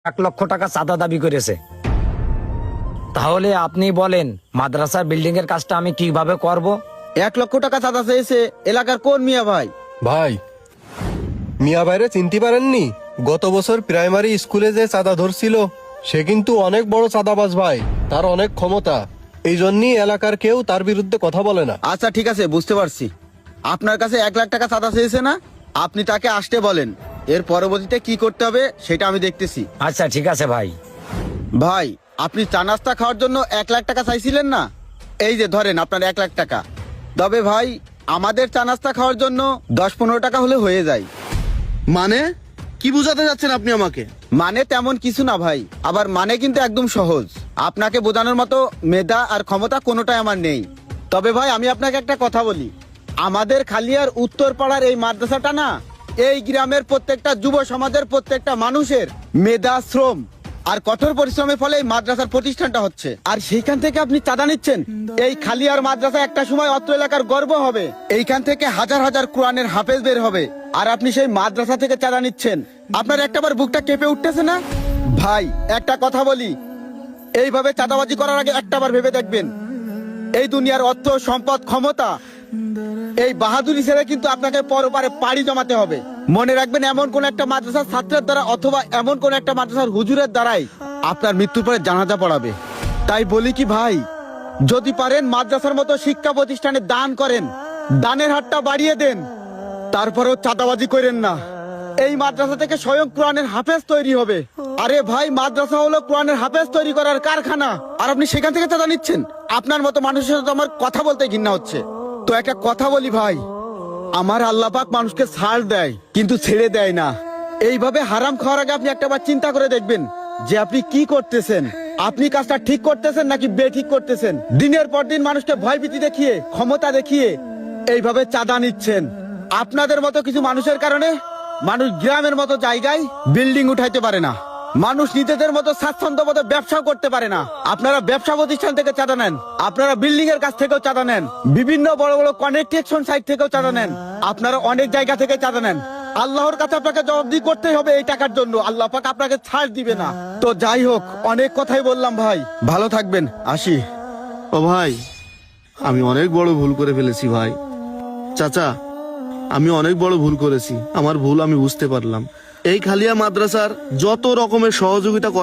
1 লক্ষ টাকা চাঁদা দাবি করেছে। তাহলে আপনি বলেন মাদ্রাসার বিল্ডিং এর কাজটা আমি কিভাবে করব? 1 লক্ষ টাকা চাঁদা চেয়েছে এলাকার কোন মিয়া ভাই? ভাই, মিয়া বাইরে চিনতে পারেননি? গত বছর প্রাইমারি স্কুলে যে চাঁদা ধরছিল সে কিন্তু অনেক বড় চাঁদাবাজ ভাই, তার অনেক ক্ষমতা। এই জন্যই এলাকার কেউ তার বিরুদ্ধে কথা বলে না। আচ্ছা ঠিক আছে, বুঝতে পারছি। আপনার কাছে 1 লাখ টাকা চাঁদা চেয়েছে না? আপনি তাকে আসতে বলেন, এর পরবর্তীতে কি করতে হবে সেটা আমি দেখতেছি। আচ্ছা ঠিক আছে ভাই। ভাই, আপনি চা নাস্তা খাওয়ার জন্য 1 লাখ টাকা চাইছিলেন না? এই যে ধরেন আপনার 1 লাখ টাকা। তবে ভাই, আমাদের চা নাস্তা খাওয়ার জন্য 10-15 টাকা হলে হয়ে যায়। মানে কি বুঝাতে যাচ্ছেন আপনি আমাকে? মানে তেমন কিছু না ভাই, আবার মানে কিন্তু একদম সহজ। আপনাকে বোঝানোর মতো মেধা আর ক্ষমতা কোনোটাই আমার নেই। তবে ভাই, আমি আপনাকে একটা কথা বলি, আমাদের খালিয়ার উত্তর পাড়ার এই মাদ্রাসাটা না, এই গ্রামের প্রত্যেকটা যুব সমাজের প্রত্যেকটা মানুষের মেধা, শ্রম আর কঠোর পরিশ্রমের ফলে এই মাদ্রাসার প্রতিষ্ঠানটা হচ্ছে। আর সেইখান থেকে আপনি চাঁদা নিচ্ছেন। এই খালিয়ার মাদ্রাসা একটা সময় অত্র এলাকার গর্ব হবে। এইখান থেকে হাজার হাজার কোরআনের হাফেজ বের হবে, আর আপনি সেই মাদ্রাসা থেকে চাঁদা নিচ্ছেন। আপনার একটাবার বুকটা কেঁপে উঠতেছে না? ভাই, একটা কথা বলি, এইভাবে চাঁদাবাজি করার আগে একটাবার ভেবে দেখবেন। এই দুনিয়ার অর্থ, সম্পদ, ক্ষমতা, এই বাহাদুরি ছেড়ে কিন্তু আপনাকে পরপারে পাড়ি জমাতে হবে। মনে রাখবেন, এমন কোন একটা মাদ্রাসার ছাত্রের দ্বারা অথবা এমন কোন একটা মাদ্রাসার হুজুরের দ্বারাই আপনার মৃত্যুর পরে জানাজা পড়াবে। তাই বলি কি ভাই, যদি পারেন মাদ্রাসার মতো শিক্ষা প্রতিষ্ঠানে দান করেন, দানের হাতটা বাড়িয়ে দেন, তারপরেও চাঁদাবাজি করেন না। এই মাদ্রাসা থেকে স্বয়ং কোরআনের হাফেজ তৈরি হবে। আরে ভাই, মাদ্রাসা হলো কোরআনের হাফেজ তৈরি করার কারখানা, আর আপনি সেখান থেকে চাঁদা নিচ্ছেন। আপনার মতো মানুষের সাথে আমার কথা বলতে ঘৃণা হচ্ছে। তো একটা কথা বলি ভাই, আমার আল্লাহ পাক মানুষকে ছাড় দেয় কিন্তু ছেড়ে দেয় না। এইভাবে হারাম খাওয়ার আগে আপনি একটাবার চিন্তা করে দেখবেন যে আপনি কি করতেছেন। আপনি কাজটা ঠিক করতেছেন নাকি বেঠিক করতেছেন। দিনের পর দিন মানুষকে ভয়ভীতি দেখিয়ে, ক্ষমতা দেখিয়ে এইভাবে চাঁদা নিচ্ছেন। আপনাদের মতো কিছু মানুষের কারণে মানুষ গ্রামের মতো জায়গায় বিল্ডিং উঠাইতে পারে না। মানুষ নিজেদের মতো স্বাচ্ছন্দ্য মতো ব্যবসা করতে পারে না। আপনারা ব্যবসা প্রতিষ্ঠান থেকে চাঁদা নেন, আপনারা বিল্ডিং এর কাছ থেকেও চাঁদা নেন, বিভিন্ন বড় বড় কনস্ট্রাকশন সাইট থেকেও চাঁদা নেন, আপনারা অনেক জায়গা থেকে চাঁদা নেন। আল্লাহর কাছে আপনাকে জবাবদিহি করতেই হবে এই টাকার জন্য। আল্লাহ পাক আপনাকে ছাড় দিবে না। তো যাই হোক, অনেক কথাই বললাম ভাই, ভালো থাকবেন, আসি। ও ভাই, আমি অনেক বড় ভুল করে ফেলেছি ভাই। চাচা, আমি অনেক বড় ভুল করেছি। আমার ভুল আমি বুঝতে পারলাম। এই খালিয়া মাদ্রাসার যত রকমের সহযোগিতা